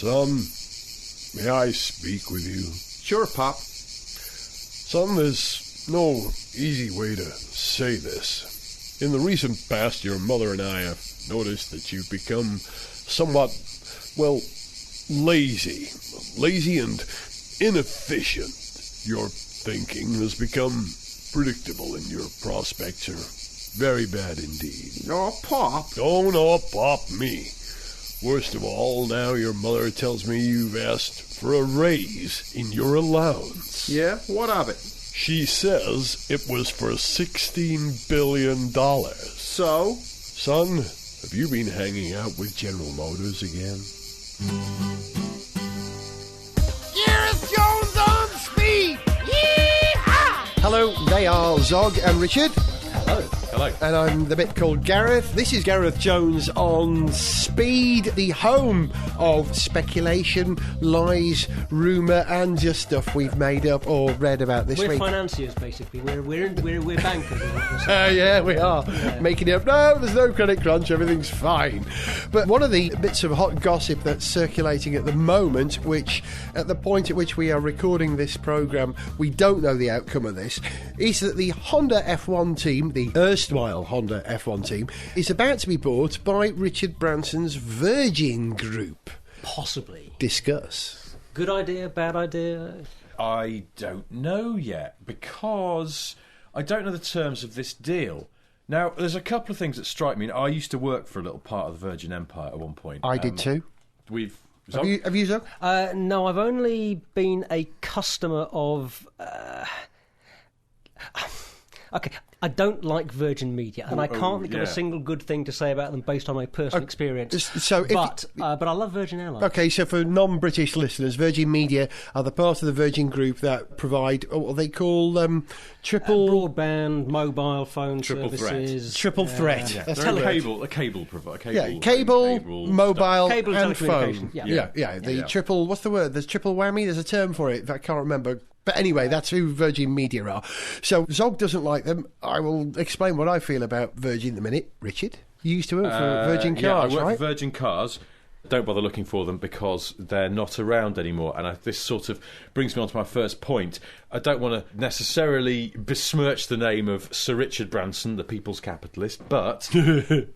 Son, may I speak with you? Sure, Pop. Son, there's no easy way to say this. In the recent past, your mother and I have noticed that you've become somewhat, well, lazy. Lazy and inefficient. Your thinking has become predictable and your prospects are very bad indeed. Oh, Pop. Don't pop me. Worst of all, now your mother tells me you've asked for a raise in your allowance. Yeah, what of it? She says it was for $16 billion. So? Son, have you been hanging out with General Motors again? Gareth Jones on speed! Yee-haw! Hello, they are Zog and Richard. Hello. And I'm the bit called Gareth. This is Gareth Jones on Speed, the home of speculation, lies, rumour, and just stuff we've made up or read about this week. We're financiers, basically. We're bankers. Yeah, we are. Yeah. Making it up. No, there's no credit crunch. Everything's fine. But one of the bits of hot gossip that's circulating at the moment, which at the point at which we are recording this programme, we don't know the outcome of this, is that the Honda F1 team, the erstwhile Honda F1 team, is about to be bought by Richard Branson's Virgin Group. Possibly. Discuss. Good idea, bad idea? I don't know yet, because I don't know the terms of this deal. Now, there's a couple of things that strike me. I used to work for a little part of the Virgin Empire at one point. I did too. Have you, Zog? No, I've only been a customer of... Okay, I don't like Virgin Media, and I can't think of a single good thing to say about them based on my personal experience. But I love Virgin Airlines. Okay, so for non-British listeners, Virgin Media are the part of the Virgin Group that provide what they call triple... broadband, mobile phone services. Triple threat. Yeah. That's a cable provider. Cable, mobile, cable and phone. Yeah. Triple... What's the word? There's triple whammy. There's a term for it. I can't remember. But anyway, that's who Virgin Media are. So Zog doesn't like them. I will explain what I feel about Virgin in a minute. Richard, you used to work for Virgin Cars, I work right? for Virgin Cars. Don't bother looking for them because they're not around anymore. And this sort of brings me on to my first point. I don't want to necessarily besmirch the name of Sir Richard Branson, the people's capitalist, but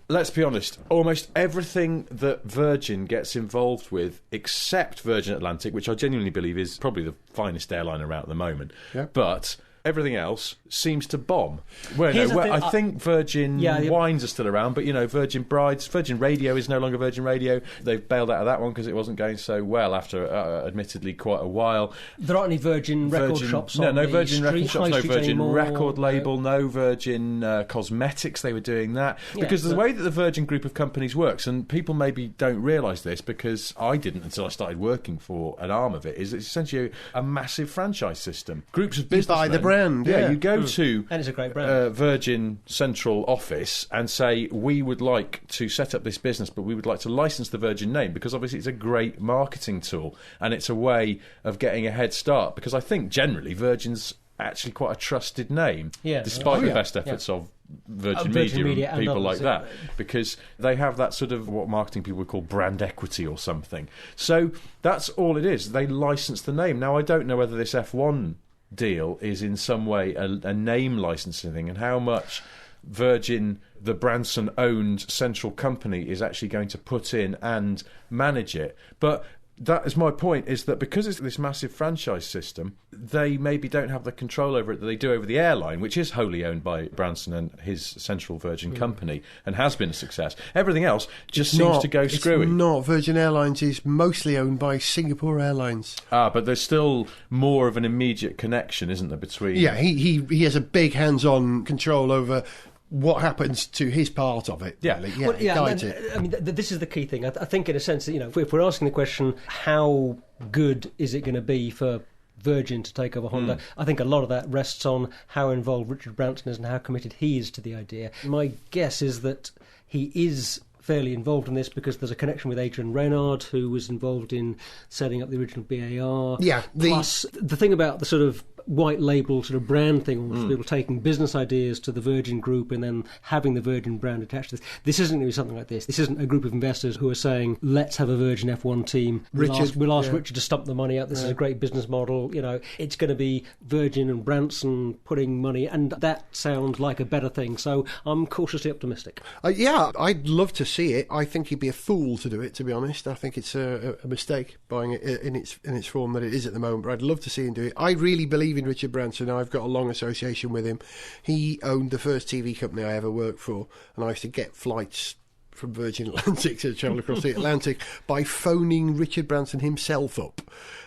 let's be honest, almost everything that Virgin gets involved with, except Virgin Atlantic, which I genuinely believe is probably the finest airline around at the moment, but... everything else seems to bomb. I think Virgin Wines are still around, but, Virgin Brides, Virgin Radio is no longer Virgin Radio. They've bailed out of that one because it wasn't going so well after, admittedly, quite a while. There aren't any Virgin record shops on no Virgin record shops, no Virgin anymore, record label, no Virgin Cosmetics, they were doing that. Because the way that the Virgin Group of companies works, and people maybe don't realise this because I didn't until I started working for an arm of it, is it's essentially a massive franchise system. Groups of businessmen... By the brand. You go to and it's a great brand. Virgin Central office and say, we would like to set up this business, but we would like to license the Virgin name because obviously it's a great marketing tool and it's a way of getting a head start, because I think generally Virgin's actually quite a trusted name, despite the best efforts of Virgin Media and people like that, because they have that sort of what marketing people would call brand equity or something. So that's all it is. They license the name. Now, I don't know whether this F1 deal is in some way a name licensing thing, and how much Virgin, the Branson-owned central company, is actually going to put in and manage it. But that is my point, is that because it's this massive franchise system, they maybe don't have the control over it that they do over the airline, which is wholly owned by Branson and his central Virgin company, and has been a success. Everything else just seems to go screwy. It's not. Virgin Airlines is mostly owned by Singapore Airlines. But there's still more of an immediate connection, isn't there, between... Yeah, he has a big hands-on control over what happens to his part of it. Yeah. Really. Guides it. I mean, this is the key thing. I think, in a sense, that, if we're asking the question, how good is it going to be for Virgin to take over Honda, I think a lot of that rests on how involved Richard Branson is and how committed he is to the idea. My guess is that he is fairly involved in this because there's a connection with Adrian Reynard, who was involved in setting up the original BAR. Yeah. Plus, the thing about the sort of white label sort of brand thing, or people taking business ideas to the Virgin Group and then having the Virgin brand attached to this. This isn't going to be something like this. This isn't a group of investors who are saying, let's have a Virgin F1 team. We'll ask Richard to stump the money out. This is a great business model. It's going to be Virgin and Branson putting money, and that sounds like a better thing. So I'm cautiously optimistic. Yeah, I'd love to see it. I think he'd be a fool to do it, to be honest. I think it's a mistake buying it in its form that it is at the moment, but I'd love to see him do it. I really believe in Richard Branson. I've got a long association with him. He owned the first TV company I ever worked for, and I used to get flights from Virgin Atlantic to travel across the Atlantic by phoning Richard Branson himself up.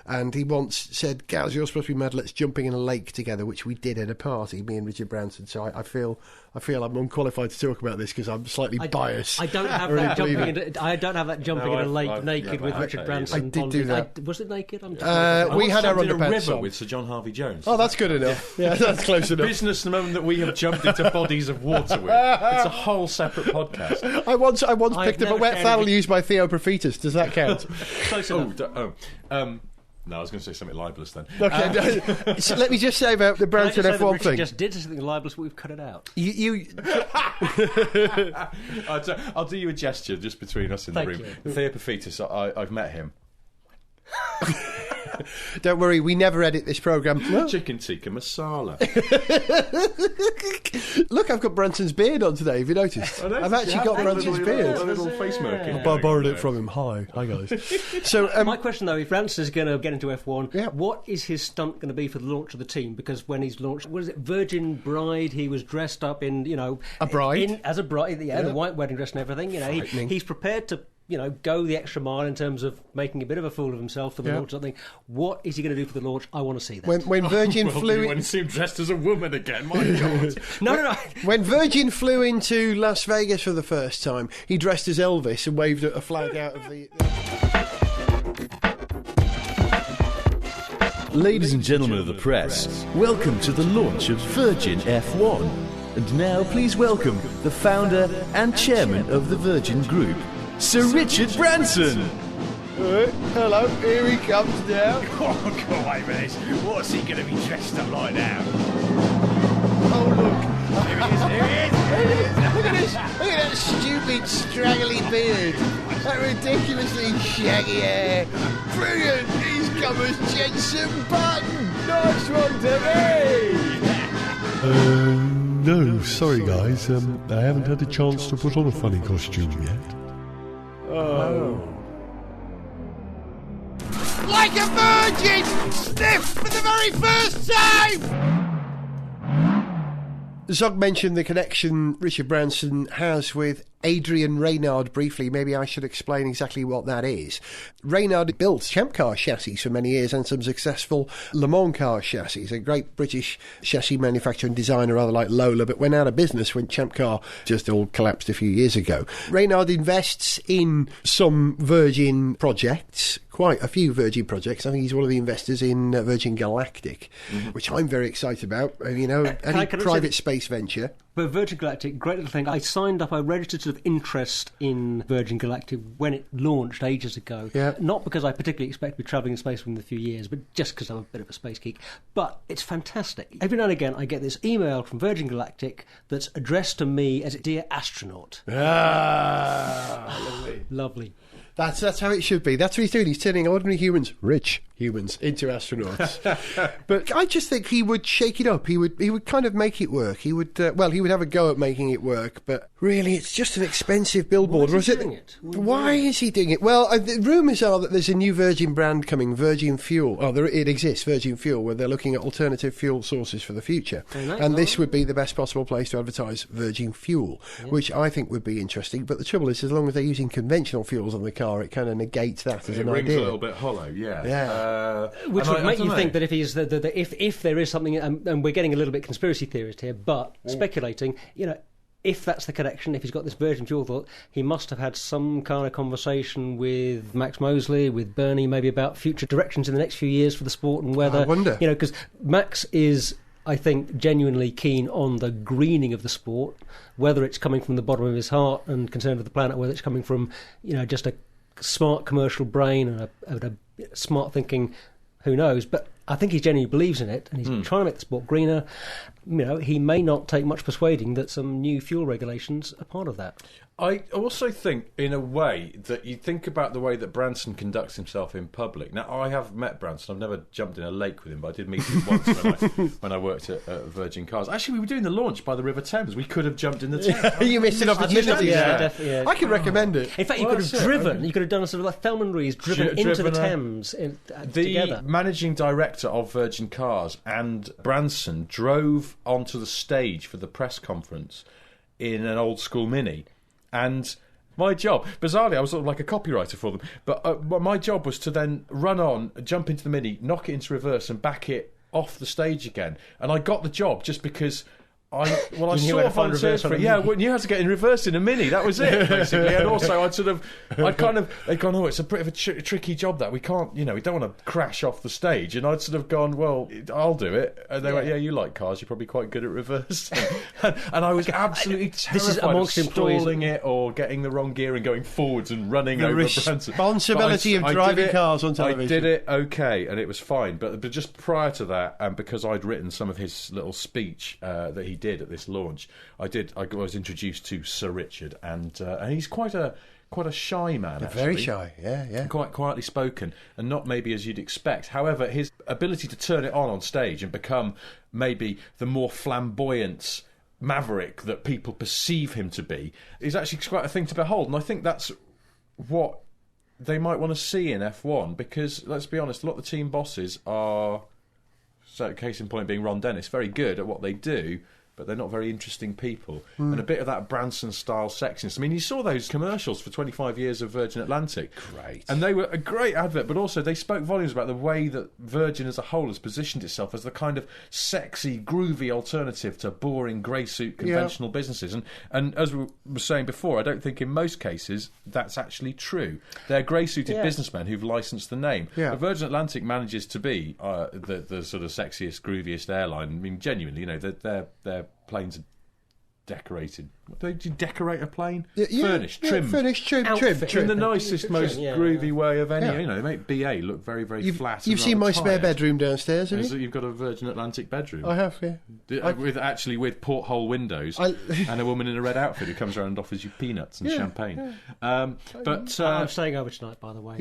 And he once said, Gaz, you're supposed to be mad, let's jumping in a lake together, which we did at a party, me and Richard Branson. So I feel I'm unqualified to talk about this because I'm slightly biased. I don't have that jumping in a lake naked with Richard Branson. I did do that. Was it naked? We had our in a underpants river on. with Sir John Harvey Jones. Oh, that's good enough. Yeah, that's close enough. Business moment that we have jumped into bodies of water with. It's a whole separate podcast. I once picked up a wet fowl used by Theo Prophetus. Does that count? Close enough. No, I was going to say something libelous then. Okay, so let me just say about the Branson F1 thing. Just did something libelous, but we've cut it out. I'll do you a gesture just between us in the room. Theo Prophetus, I've met him. Don't worry, we never edit this programme. Chicken tikka masala. Look, I've got Branson's beard on today, have you noticed? I've actually got Branson's beard. A little face marking. I borrowed it from him. Hi guys. So my question though, if Branson's going to get into F1, what is his stunt going to be for the launch of the team? Because when he's launched, what is it, Virgin Bride, he was dressed up in, a bride. As a bride, the white wedding dress and everything. He's prepared to go the extra mile in terms of making a bit of a fool of himself for the launch. Something. What is he going to do for the launch? I want to see that. When Virgin flew, you want to see him dressed as a woman again? My God! No. When Virgin flew into Las Vegas for the first time, he dressed as Elvis and waved a flag out of the. Ladies and gentlemen of the press, welcome to the launch of Virgin F1. And now, please welcome the founder and chairman of the Virgin Group, Sir Richard Branson. Hello, here he comes now. Oh, go away, mate. What's he going to be dressed up like now? Oh, look. Here he is. Look at that stupid, straggly beard. That ridiculously shaggy hair. Brilliant. He's come as Jensen Button. Nice one to me. No, sorry guys, I haven't had a chance to put on a funny costume yet. Oh. Like a virgin! Sniff for the very first time! Zog mentioned the connection Richard Branson has with Adrian Reynard briefly. Maybe I should explain exactly what that is. Reynard built Champ Car chassis for many years and some successful Le Mans car chassis. A great British chassis manufacturer and designer, rather like Lola, but went out of business when Champ Car just all collapsed a few years ago. Reynard invests in some Virgin projects, quite a few Virgin projects. I think he's one of the investors in Virgin Galactic, which I'm very excited about. Any private space venture. But Virgin Galactic, great little thing. I signed up, I registered sort of interest in Virgin Galactic when it launched ages ago. Yeah. Not because I particularly expect to be travelling in space within a few years, but just because I'm a bit of a space geek. But it's fantastic. Every now and again I get this email from Virgin Galactic that's addressed to me as Dear Astronaut. Lovely. That's how it should be. That's what he's doing. He's turning ordinary humans, rich humans, into astronauts. But I just think he would shake it up. He would kind of make it work. He would he would have a go at making it work. But really, it's just an expensive billboard. Why is he doing it? Why is he doing it? Well, the rumours are that there's a new Virgin brand coming, Virgin Fuel. Oh, it exists, Virgin Fuel, where they're looking at alternative fuel sources for the future. And this would be the best possible place to advertise Virgin Fuel, which I think would be interesting. But the trouble is, as long as they're using conventional fuels on the car, it kind of negates that as an idea. It rings a little bit hollow, yeah. Which would make you think that if he's if there is something, and we're getting a little bit conspiracy theorist here, but speculating, if that's the connection, if he's got this Virgin Fuel thought, he must have had some kind of conversation with Max Mosley, with Bernie, maybe about future directions in the next few years for the sport and whether, I wonder. Because Max is, I think, genuinely keen on the greening of the sport, whether it's coming from the bottom of his heart and concerned with the planet, whether it's coming from, just a smart commercial brain and a smart thinking, who knows. But I think he genuinely believes in it, and he's trying to make the sport greener. He may not take much persuading that some new fuel regulations are part of that. I also think, in a way, that you think about the way that Branson conducts himself in public. Now, I have met Branson. I've never jumped in a lake with him, but I did meet him once when I worked at Virgin Cars. Actually, we were doing the launch by the River Thames. We could have jumped in the Thames. You missed an opportunity. Yeah. I can recommend it. In fact, you could have driven. You could have done a sort of like Thelma Ruiz, driven into the Thames together. The managing director of Virgin Cars and Branson drove onto the stage for the press conference in an old school Mini. And my job, bizarrely, I was sort of like a copywriter for them, but my job was to then run on, jump into the Mini, knock it into reverse and back it off the stage again. And I got the job just because I saw volunteers for it. Yeah, I knew how to get in reverse in a Mini. That was it, basically. And also, they'd gone, oh, it's a bit of a tricky job that we can't, we don't want to crash off the stage. And I'd sort of gone, well, I'll do it. And they went, yeah, you like cars, you're probably quite good at reverse. and I was absolutely terrified of stalling it or getting the wrong gear and going forwards and running over Branson. Responsibility of driving cars on television. I did it okay, and it was fine. But just prior to that, and because I'd written some of his little speech that he did at this launch, I was introduced to Sir Richard, and he's quite a shy man, actually. Very shy, yeah. Quite quietly spoken, and not maybe as you'd expect. However, his ability to turn it on stage and become maybe the more flamboyant maverick that people perceive him to be is actually quite a thing to behold, and I think that's what they might want to see in F1, because, let's be honest, a lot of the team bosses are, so case in point being Ron Dennis, very good at what they do, but they're not very interesting people. And a bit of that Branson-style sexiness. I mean, you saw those commercials for 25 years of Virgin Atlantic. Great. And they were a great advert, but also they spoke volumes about the way that Virgin as a whole has positioned itself as the kind of sexy, groovy alternative to boring grey-suit conventional businesses. And as we were saying before, I don't think in most cases that's actually true. They're grey-suited businessmen who've licensed the name. Yeah. Virgin Atlantic manages to be the sort of sexiest, grooviest airline. I mean, genuinely, their planes are decorated. Did you decorate a plane? Furnished, trimmed. Furnished, trimmed. In the nicest, most groovy way of any. They make BA look very, very flat. You've seen my spare bedroom downstairs, have you? You've got a Virgin Atlantic bedroom. I have, yeah. With porthole windows and a woman in a red outfit who comes around and offers you peanuts and champagne. I'm staying over tonight, by the way.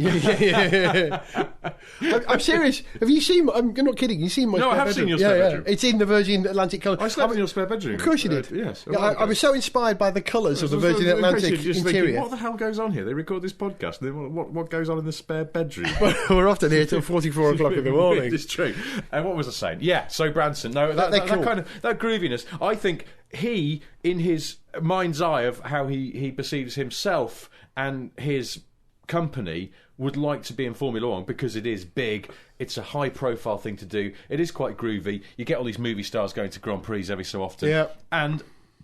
I'm serious. Have you seen? I'm not kidding. You've seen my spare bedroom? No, I have seen your spare bedroom. It's in the Virgin Atlantic colour. I slept in your spare bedroom. Of course you did. Yes. I was so inspired by the colours of the Virgin Atlantic interior. Thinking, what the hell goes on here? They record this podcast. What goes on in the spare bedroom? We're often here till 44 o'clock in the morning. It's true. And what was I saying? Yeah, so Branson. No, that kind of that grooviness. I think he, in his mind's eye of how he perceives himself and his company, would like to be in Formula One because it is big, it's a high-profile thing to do, it is quite groovy, you get all these movie stars going to Grand Prix every so often, and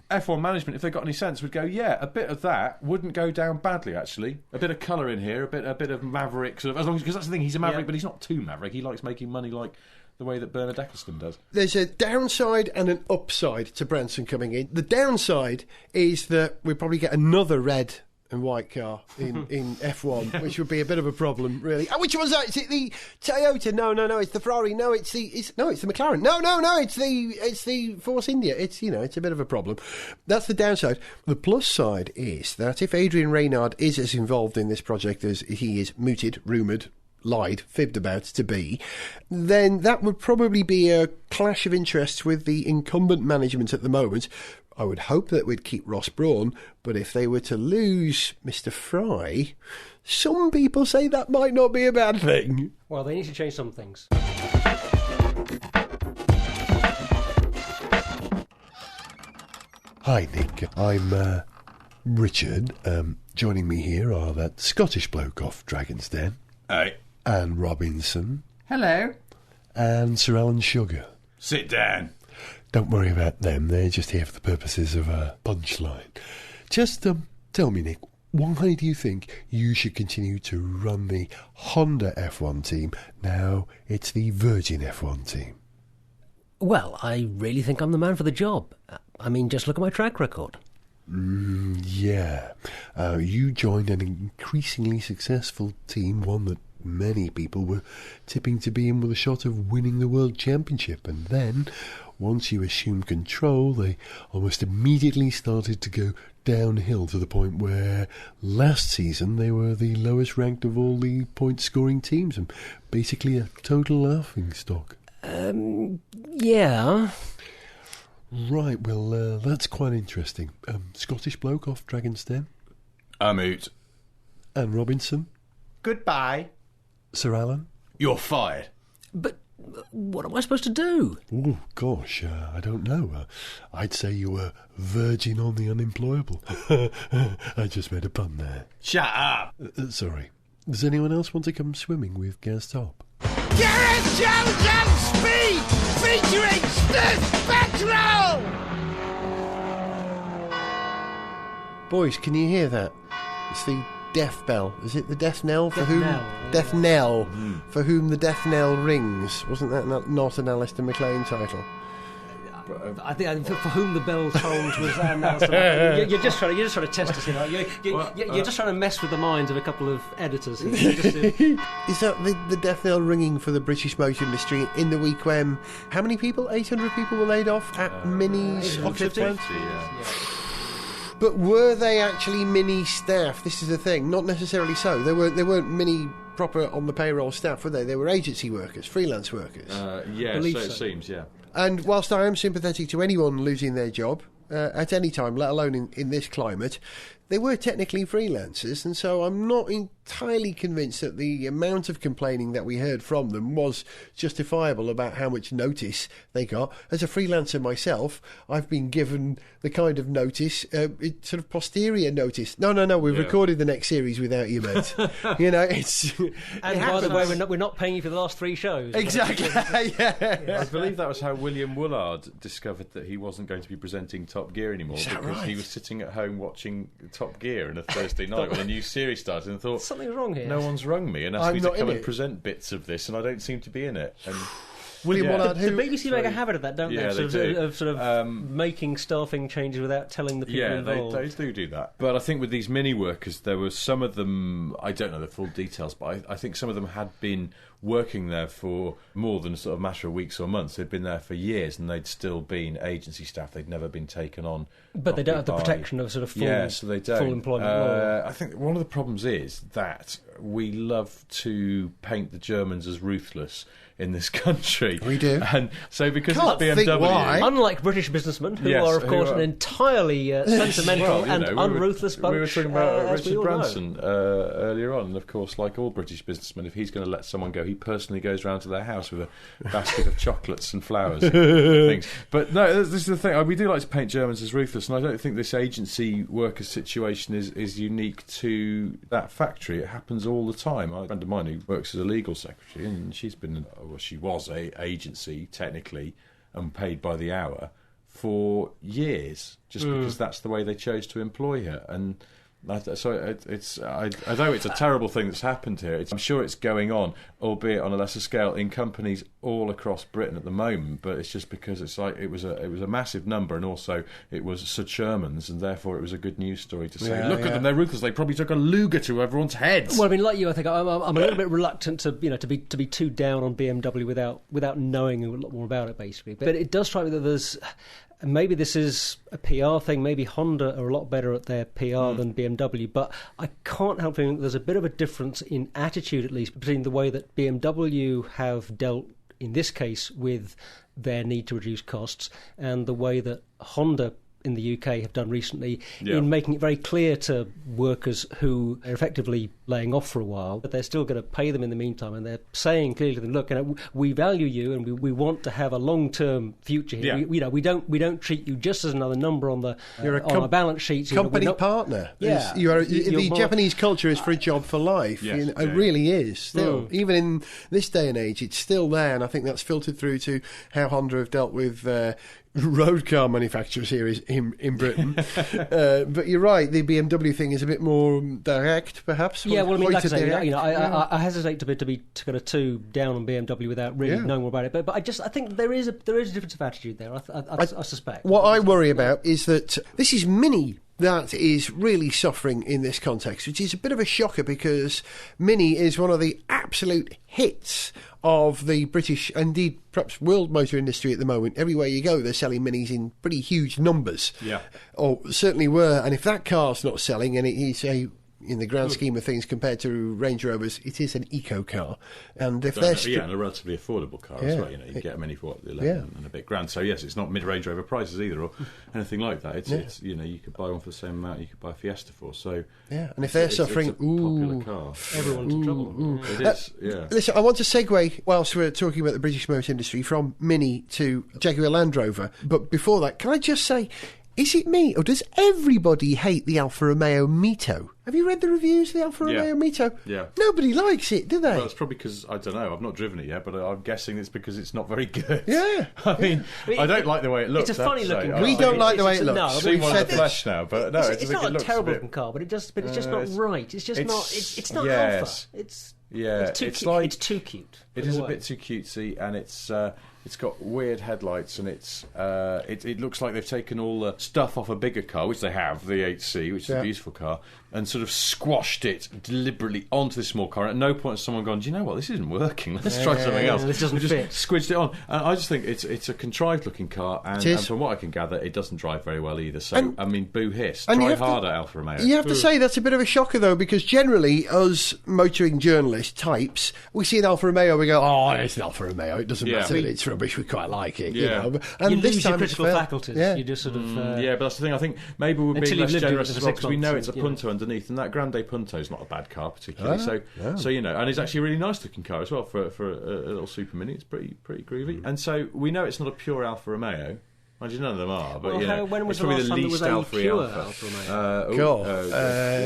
F1 management, if they got any sense, would go, yeah, a bit of that wouldn't go down badly, actually. A bit of colour in here, a bit of maverick, sort of, as long as, because that's the thing, he's a maverick, but he's not too maverick. He likes making money like the way that Bernard Eccleston does. There's a downside and an upside to Branson coming in. The downside is that we probably get another red and white car in F1, which would be a bit of a problem, really. Which one's that? Is it the Toyota? No, it's the Ferrari. No, it's the McLaren. No, it's the Force India. It's a bit of a problem. That's the downside. The plus side is that if Adrian Reynard is as involved in this project as he is mooted, rumoured, lied, fibbed about to be, then that would probably be a clash of interests with the incumbent management at the moment. I would hope that we'd keep Ross Brawn, but if they were to lose Mr. Fry, some people say that might not be a bad thing. Well, they need to change some things. Hi, Nick. I'm Richard. Joining me here are that Scottish bloke off Dragon's Den. Hey. Anne Robinson. Hello. And Sir Alan Sugar. Sit down. Don't worry about them, they're just here for the purposes of a punchline. Just tell me, Nick, why do you think you should continue to run the Honda F1 team now it's the Virgin F1 team? Well, I really think I'm the man for the job. I mean, just look at my track record. Yeah. You joined an increasingly successful team, one that many people were tipping to be in with a shot of winning the World Championship. And then, once you assumed control, they almost immediately started to go downhill to the point where last season they were the lowest ranked of all the point-scoring teams and basically a total laughingstock. Yeah. Right, well, that's quite interesting. Scottish bloke off Dragon's Den. I'm out. Anne Robinson. Goodbye. Sir Alan. You're fired. But what am I supposed to do? Oh, gosh, I don't know. I'd say you were verging on the unemployable. I just made a pun there. Shut up. Sorry. Does anyone else want to come swimming with Gaz Top? Gareth Jones and Speed, featuring Stiff Petrol! Boys, can you hear that? It's the death bell. Is it the death knell for Death whom? knell, Death knell for whom the death knell rings. Wasn't that not an Alistair MacLean title? I think for whom the bell tolls was announced. You're just trying to test us here. You're just trying to mess with the minds of a couple of editors. Is that the death knell ringing for the British motor industry in the week when how many people? 800 people were laid off at Mini's Oxford plant. But were they actually Mini staff? This is the thing. Not necessarily so. They weren't Mini proper on the payroll staff, were they? They were agency workers, freelance workers. Yeah, so it seems, yeah. And whilst I am sympathetic to anyone losing their job at any time, let alone in this climate, they were technically freelancers, and so I'm not entirely convinced that the amount of complaining that we heard from them was justifiable about how much notice they got. As a freelancer myself, I've been given the kind of notice, sort of posterior notice. No, we've recorded the next series without you, mate. It's... And by the way, we're not paying you for the last 3 shows. Exactly. Yeah. I believe that was how William Woolard discovered that he wasn't going to be presenting Top Gear anymore because he was sitting at home watching Top Gear on a Thursday night when a new series started and thought, something's wrong here. No one's rung me and asked me to come and present bits of this, and I don't seem to be in it. And William Woolard, the BBC make a habit of that, don't they? Sort of making staffing changes without telling the people involved. Yeah, they do that. But I think with these mini workers, there were some of them, I don't know the full details, but I think some of them had been working there for more than a sort of matter of weeks or months. They'd been there for years and they'd still been agency staff. They'd never been taken on. But they don't have the protection of sort of full, so they don't. full employment law. I think one of the problems is that we love to paint the Germans as ruthless in this country. We do. And so because Can't it's think BMW... why. Unlike British businessmen, who Yes, are, of course, who are- entirely sentimental and we unruthless bunch. We were talking about as we Richard all know. Branson earlier on, and of course, like all British businessmen, if he's going to let someone go, he personally goes round to their house with a basket of chocolates and flowers and things. But no, this is the thing. We do like to paint Germans as ruthless, and I don't think this agency worker situation is unique to that factory. It happens all the time. A friend of mine who works as a legal secretary, and she was a agency technically and paid by the hour for years, just because that's the way they chose to employ her. And I know it's a terrible thing that's happened here. I'm sure it's going on, albeit on a lesser scale, in companies all across Britain at the moment. But it's just because it was a massive number, and also it was Sir Sherman's, and therefore it was a good news story to say, look at them, they're ruthless. They probably took a Luger to everyone's heads. Well, I mean, like you, I think I'm a little bit reluctant to be too down on BMW without knowing a lot more about it, basically. But it does strike me that there's. Maybe this is a PR thing. Maybe Honda are a lot better at their PR than BMW. But I can't help feeling that there's a bit of a difference in attitude, at least, between the way that BMW have dealt, in this case, with their need to reduce costs and the way that Honda in the UK have done recently in making it very clear to workers who are effectively laying off for a while that they're still going to pay them in the meantime, and they're saying clearly to them, look, we value you and we want to have a long-term future here. Yeah. We don't treat you just as another number on the on our balance sheets. Company partner. Yeah. The Japanese culture is for a job for life. Yes, It really is. Still, even in this day and age, it's still there, and I think that's filtered through to how Honda have dealt with road car manufacturers here in Britain. But you're right, the BMW thing is a bit more direct, perhaps. Yeah, well, I mean, like I say, Direct. I hesitate to be kind of too down on BMW without really knowing more about it. But I think there is a difference of attitude there. I suspect. What I worry about is that this is Mini that is really suffering in this context, which is a bit of a shocker because Mini is one of the absolute hits of the British, indeed perhaps world motor industry at the moment. Everywhere you go, they're selling Minis in pretty huge numbers. Yeah. Or certainly were. And if that car's not selling, and it is in the grand scheme of things, compared to Range Rovers, it is an eco car. And if they're... and a relatively affordable car as well. You know, you can get a Mini for, 11 and a bit grand. So, yes, it's not mid-Range Rover prices either or anything like that. It's you know, you could buy one for the same amount you could buy a Fiesta for. So, yeah, and if they're suffering... It's a popular car. Everyone's in trouble. It is, yeah. Listen, I want to segue, whilst we're talking about the British motor industry, from Mini to Jaguar Land Rover. But before that, can I just say... Is it me, or does everybody hate the Alfa Romeo Mito? Have you read the reviews of the Alfa Romeo Mito? Yeah. Nobody likes it, do they? Well, it's probably because, I don't know, I've not driven it yet, but I'm guessing it's because it's not very good. Yeah. I mean, I don't like the way it looks. It's a funny looking car. We don't like the way it looks. No, I've seen one in the flesh now, but no, it's not a terrible looking car, but it's just not right. It's just not. It's not Alfa. It's too cute. Like, it's too cute. It is a bit too cutesy, and it's got weird headlights, and it looks like they've taken all the stuff off a bigger car, which they have, the 8C, which is a beautiful car, and sort of squashed it deliberately onto this small car. At no point has someone gone, do you know what, this isn't working, let's try something else. This doesn't fit. Squidged it on. And I just think it's a contrived looking car, and from what I can gather, it doesn't drive very well either. So, I mean, boo hiss. Try harder, Alfa Romeo. You have to say that's a bit of a shocker, though, because generally, us motoring journalist types, we see an Alfa Romeo, we go, oh, it's an Alfa Romeo, it doesn't matter, it's rubbish, we quite like it. You know? And you this lose time your critical faculties. Yeah. You just sort of... yeah, but that's the thing. I think maybe we're being less generous as well because we know it's a Punto underneath, and that Grande Punto is not a bad car particularly. So you know, and it's actually a really nice looking car as well for a little super mini. It's pretty groovy, and so we know it's not a pure Alfa Romeo. Mind you, none of them are, but you know, when was it's probably the last the time least there was Alfa Romeo?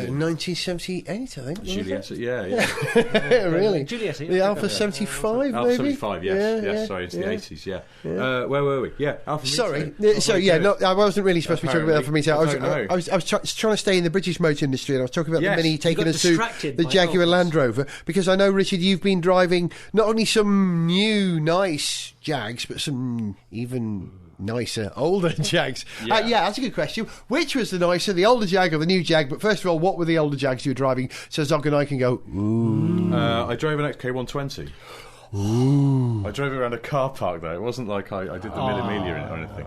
1978, I think. Juliet, yeah. Really? Juliet, the Alfa 75, Alfa maybe? 75, yes. Sorry, into the 80s, where were we? Yeah, Alfa Mito. Sorry, I wasn't really supposed to be talking about Alfa Mito. I was trying to stay in the British motor industry, and I was talking about the Mini taking us to the by Jaguar Elvis. Land Rover, because I know, Richard, you've been driving not only some new, nice Jags, but some even... nicer, older Jags. That's a good question. Which was the nicer, the older Jag or the new Jag? But first of all, what were the older Jags you were driving so Zog and I can go, ooh? I drove an XK120. Ooh. I drove it around a car park, though. It wasn't like I did the Mille Miglia in it or anything.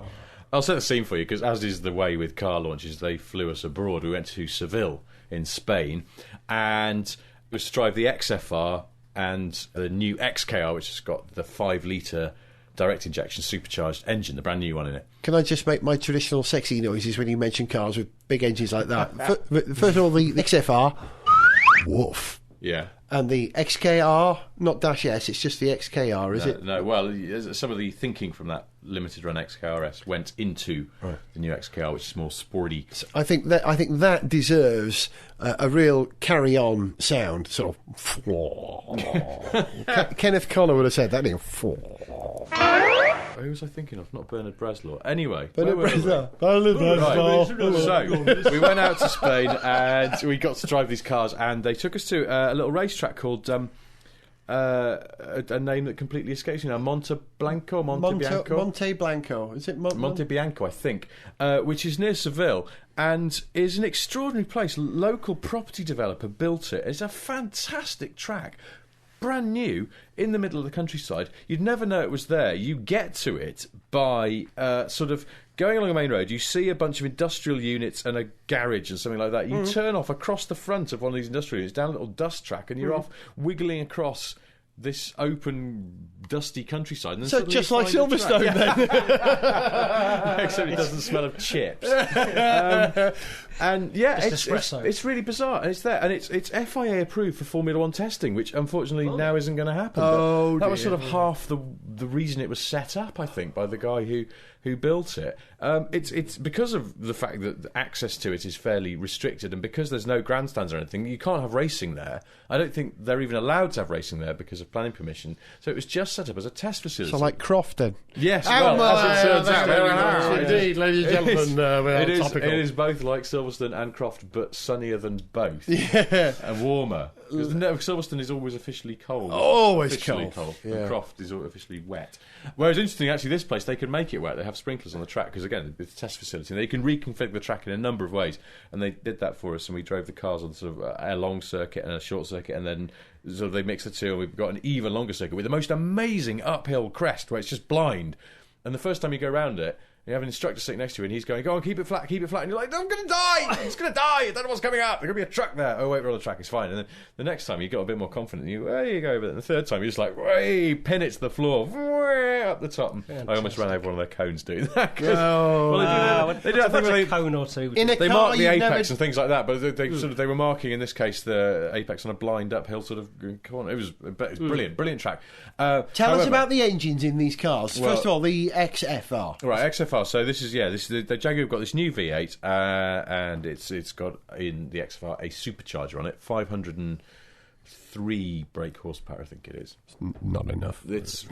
I'll set the scene for you, because as is the way with car launches, they flew us abroad. We went to Seville in Spain, and it was to drive the XFR and the new XKR, which has got the 5-litre direct injection supercharged engine, the brand new one in it. Can I just make my traditional sexy noises when you mention cars with big engines like that? First of all, the XFR, woof. Yeah. And the XKR, not Dash S, it's just the XKR, is it? No, well, some of the thinking from that limited run XKRS went into the new XKR, which is more sporty. I think that deserves a real carry-on sound, sort of. Kenneth Connor would have said that. Who was I thinking of? Not Bernard Breslau. Anyway, Bernard Breslau. So we went out to Spain and we got to drive these cars, and they took us to a little racetrack called a name that completely escapes me now. Monte Blanco. Is it Monte Bianco, I think, which is near Seville and is an extraordinary place. Local property developer built it. It's a fantastic track. Brand new, in the middle of the countryside. You'd never know it was there. You get to it by sort of going along a main road. You see a bunch of industrial units and a garage and something like that. You turn off across the front of one of these industrial units, down a little dust track, and you're off wiggling across this open, dusty countryside. And so just like Silverstone, then. Except it doesn't smell of chips. And yeah, it's really bizarre, and it's there, and it's FIA approved for Formula One testing, which unfortunately now isn't going to happen. That was sort of half the reason it was set up, I think, by the guy who built it. It's because of the fact that the access to it is fairly restricted, and because there's no grandstands or anything, you can't have racing there. I don't think they're even allowed to have racing there because of planning permission. So it was just set up as a test facility. So like Croft, then? Yes, well, as it turns out. Indeed, ladies and gentlemen. It is both like Silverstone and Croft, but sunnier than both. Yeah. And warmer. Because Silverstone is always officially cold. Always cold. And Croft is officially wet. Whereas interesting, actually, this place, they can make it wet. They have sprinklers on the track because, again, it's a test facility. And they can reconfigure the track in a number of ways. And they did that for us, and we drove the cars on sort of a long circuit and a short circuit, and then sort of they mixed the two, and we've got an even longer circuit with the most amazing uphill crest where it's just blind. And the first time you go around it, you have an instructor sitting next to you, and he's going, "Go on, keep it flat," and you're like, "I'm going to die! It's going to die! I don't know what's coming up. There's going to be a truck there. Oh wait, we're on the track. It's fine." And then the next time you got a bit more confident, and there you go. But the third time you're just like, "Way, pin it to the floor, way up the top." I almost ran over one of their cones doing that. They do that thing where cone or two. In they mark the apex and things like that, but they were marking, in this case, the apex on a blind uphill sort of corner. It was brilliant track. Tell us about the engines in these cars. First of all, the XFR. Right, XFR. So this is the Jaguar got this new V8, and it's got in the XFR a supercharger on it, 503 brake horsepower, I think it is. Not enough. It's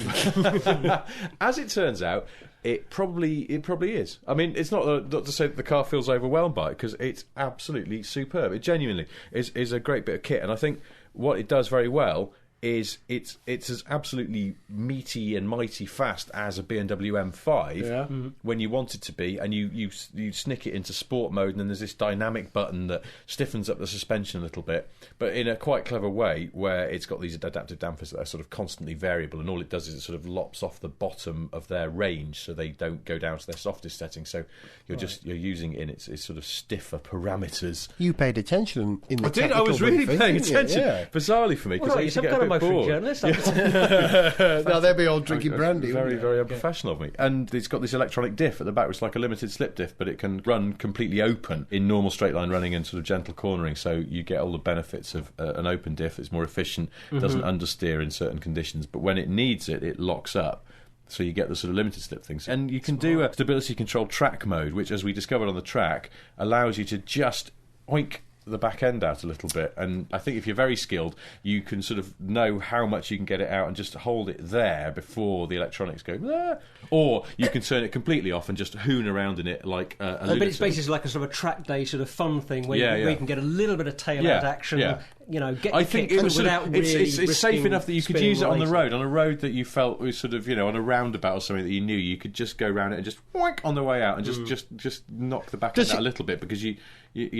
as it turns out, it probably is. I mean, it's not to say that the car feels overwhelmed by it, because it's absolutely superb. It genuinely is a great bit of kit, and I think what it does very well is it's as absolutely meaty and mighty fast as a BMW M5 when you want it to be, and you snick it into sport mode, and then there's this dynamic button that stiffens up the suspension a little bit, but in a quite clever way, where it's got these adaptive dampers that are sort of constantly variable, and all it does is it sort of lops off the bottom of their range so they don't go down to their softest setting, so you're using it in its sort of stiffer parameters. You paid attention in the I did. I was really paying attention, bizarrely for me, because I used to get a bit bored. Journalist. Now they'll be all drinking brandy. Very, very unprofessional of me. And it's got this electronic diff at the back, which is like a limited slip diff, but it can run completely open in normal straight line running and sort of gentle cornering. So you get all the benefits of an open diff. It's more efficient, doesn't understeer in certain conditions, but when it needs it, it locks up. So you get the sort of limited slip things. And you can do a stability control track mode, which, as we discovered on the track, allows you to just oink the back end out a little bit, and I think if you're very skilled, you can sort of know how much you can get it out and just hold it there before the electronics go, or you can turn it completely off and just hoon around in it like a lunatic. But it's basically like a sort of a track day sort of fun thing where you can get a little bit of tail end action. Get I think it was without really it's safe enough that you could use it on the road. On a road that you felt was sort of, on a roundabout or something that you knew, you could just go around it and just whack on the way out and just knock the back end out a little bit, because you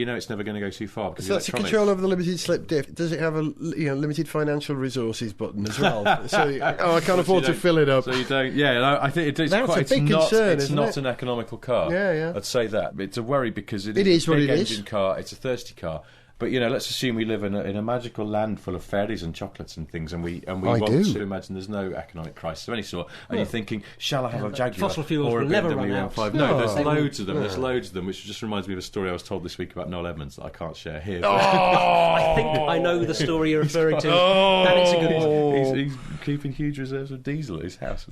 know it's never going to go too far. So that's a control over the limited slip diff. Does it have a limited financial resources button as well? So I can't afford to fill it up. So you don't. Yeah, I think it's that's quite. A big concern, it's not an economical car. Yeah. I'd say that it's a worry, because it is a what big it engine is. car. It's a thirsty car. But let's assume we live in a magical land full of fairies and chocolates and things, and we want to imagine there's no economic crisis of any sort. And you're thinking, shall I have a Jaguar fossil fuels or a will never BMW run out. M5? No, there's loads of them. There's loads of them, which just reminds me of a story I was told this week about Noel Edmonds that I can't share here. I think I know the story you're referring to, and it's a good one. He's keeping huge reserves of diesel at his house.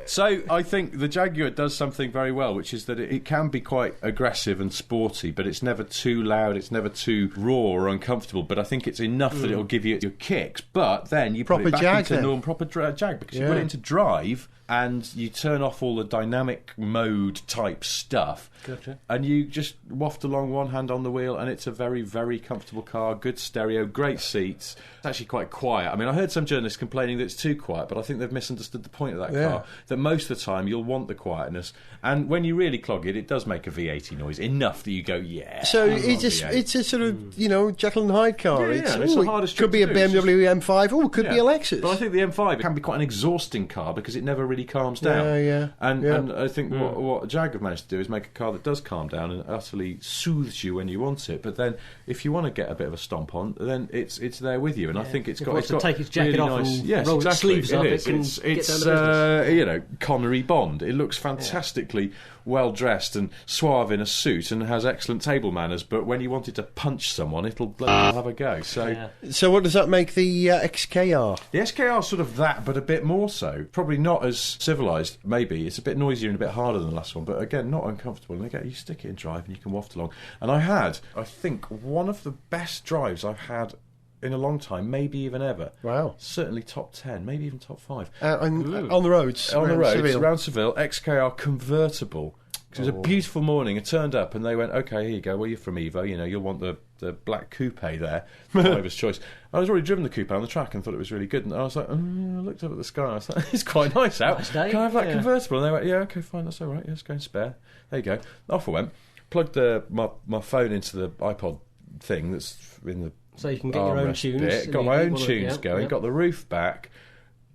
So I think the Jaguar does something very well, which is that it can be quite aggressive and sporty, but it's never too loud, it's never too raw or uncomfortable. But I think it's enough that it'll give you your kicks. But then you put it back into normal proper Jag, because you put it into drive and you turn off all the dynamic mode type stuff. Gotcha. And you just waft along, one hand on the wheel, and it's a very, very comfortable car. Good stereo, great seats. It's actually quite quiet. I mean, I heard some journalists complaining that it's too quiet, but I think they've misunderstood the point of that car. That most of the time you'll want the quietness, and when you really clog it, it does make a V80 noise enough that you go, yeah. So it's a sort of Jekyll and Hyde car. Yeah, it's the hardest could be a BMW M5. Oh, could be a Lexus. But I think the M5 can be quite an exhausting car because it never really calms down. And I think what Jag have managed to do is make a car that does calm down and utterly soothes you when you want it. But then, if you want to get a bit of a stomp on, then it's there with you. And I think it's got to take its jacket really off nice, and roll its sleeves up. It can it's get down to business. Connery Bond. It looks fantastically well dressed and suave in a suit and has excellent table manners. But when you want it to punch someone, it'll bloody have a go. So what does that make the XKR? The XKR is sort of that, but a bit more so. Probably not as civilised, maybe. It's a bit noisier and a bit harder than the last one, but again, not uncomfortable. And again, you stick it in drive and you can waft along. And I think, one of the best drives I've had in a long time, maybe even ever. Wow. Certainly top 10, maybe even top 5. On the roads? On the roads, around Seville, XKR convertible. Because it was a beautiful morning. I turned up and they went, OK, here you go. Well, you're from Evo. You know, you'll want the black coupe there. Driver's choice. I was already driven the coupe on the track and thought it was really good. And I was like, I looked up at the sky and I was like, it's quite nice out. Nice day. Can I have that convertible? And they went, yeah, OK, fine, that's all right. Yeah, let's go and spare. There you go. Off I went. Plugged my phone into the iPod thing that's in the so you can get your own tunes. Got my own tunes going. Got the roof back.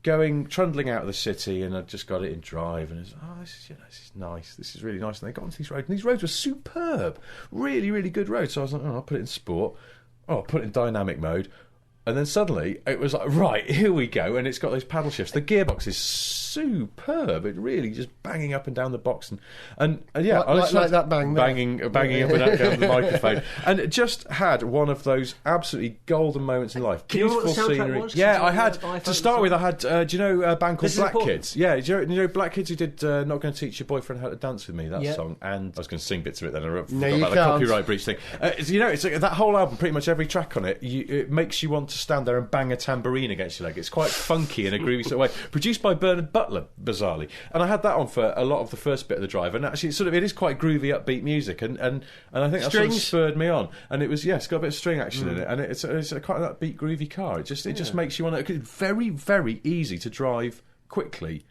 Trundling out of the city, and I just got it in drive, and it's this is nice. This is really nice. And they got onto these roads, and these roads were superb, really, really good roads. So I was like, I'll put it in sport. I'll put it in dynamic mode. And then suddenly it was like, right, here we go, and it's got those paddle shifts. The gearbox is superb. It really just banging up and down the box, and yeah, like that banging up and down the microphone, and it just had one of those absolutely golden moments in life. Beautiful scenery. Yeah, I had to start with. I had, do you know a band called Black Kids? Yeah, do you know Black Kids who did "Not Going to Teach Your Boyfriend How to Dance with Me"? That song, and I was going to sing bits of it then. I forgot about the copyright breach thing. You know, it's like that whole album. Pretty much every track on it, it makes you want to stand there and bang a tambourine against your leg. It's quite funky in a groovy sort of way. Produced by Bernard Butler, bizarrely. And I had that on for a lot of the first bit of the drive. And actually, it is quite groovy, upbeat music. And I think that sort of spurred me on. And it was, it's got a bit of string action in it. And it's quite an upbeat, groovy car. It just makes you want to. It's very, very easy to drive quickly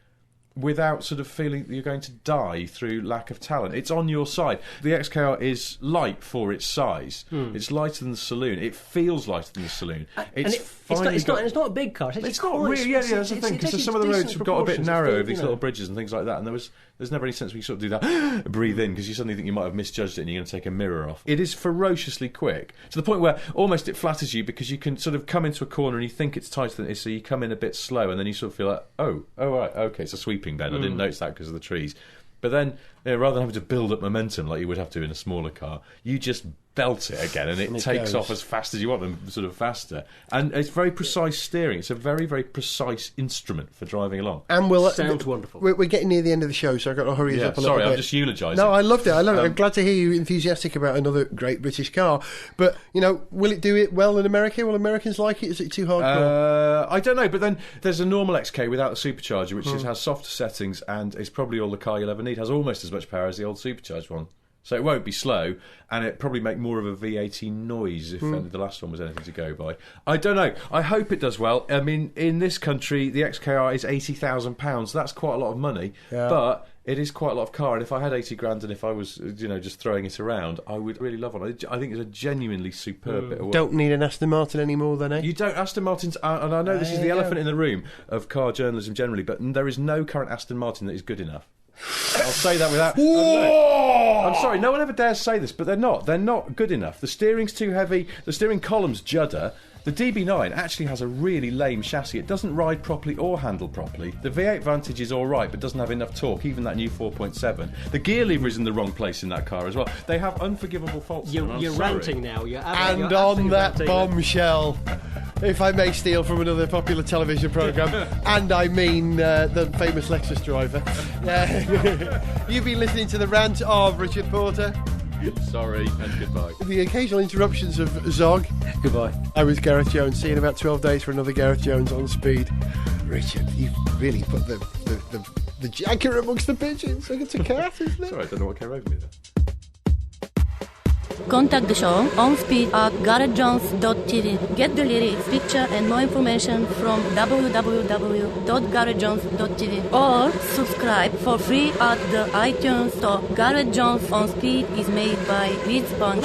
without sort of feeling that you're going to die through lack of talent. It's on your side. The XKR is light for its size. It's lighter than the saloon. It feels lighter than the saloon. It's not a big car. It's not really. Yeah, that's the thing. Because some of the roads got a bit narrow over these little bridges and things like that. And there's never any sense when you sort of do that, breathe in, because you suddenly think you might have misjudged it and you're going to take a mirror off. It is ferociously quick, to the point where almost it flatters you, because you can sort of come into a corner and you think it's tighter than it is, so you come in a bit slow, and then you sort of feel like, oh right, okay, it's a sweeping bend. I didn't notice that because of the trees. But then, rather than having to build up momentum like you would have to in a smaller car, you just belt it again, and it takes off as fast as you want, and sort of faster. And it's very precise steering. It's a very, very precise instrument for driving along. And sounds wonderful. We're getting near the end of the show, so I've got to hurry us up a little bit. Sorry, I'm just eulogising. No, I loved it. I'm glad to hear you enthusiastic about another great British car. But, will it do it well in America? Will Americans like it? Is it too hardcore? I don't know, but then there's a normal XK without the supercharger, which has softer settings and is probably all the car you'll ever need. Has almost as much power as the old supercharged one. So it won't be slow, and it probably make more of a V80 noise if the last one was anything to go by. I don't know. I hope it does well. I mean, in this country, the XKR is £80,000. That's quite a lot of money, but it is quite a lot of car. And if I had 80 grand and if I was, just throwing it around, I would really love one. I think it's a genuinely superb bit of work. Don't need an Aston Martin anymore, then, eh? You don't. Aston Martins, and I know this is the elephant in the room of car journalism generally, but there is no current Aston Martin that is good enough. I'll say that without... I'm sorry, no one ever dares say this, but they're not. They're not good enough. The steering's too heavy, the steering column's judder. The DB9 actually has a really lame chassis. It doesn't ride properly or handle properly. The V8 Vantage is all right, but doesn't have enough torque, even that new 4.7. The gear lever is in the wrong place in that car as well. They have unforgivable faults. You're ranting now. And on that bombshell, if I may steal from another popular television programme, and I mean the famous Lexus driver. You've been listening to the rant of Richard Porter. Sorry, and goodbye. The occasional interruptions of Zog. Goodbye. I was Gareth Jones. See you in about 12 days for another Gareth Jones on Speed. Richard, you've really put the jacker amongst the pigeons. Look, it's a cat, isn't it? Sorry, I don't know what came over me there. Contact the show on speed at GarethJones.tv. Get the lyrics, picture and more information from www.GarethJones.tv or subscribe for free at the iTunes store. Gareth Jones on Speed is made by Leeds Bond.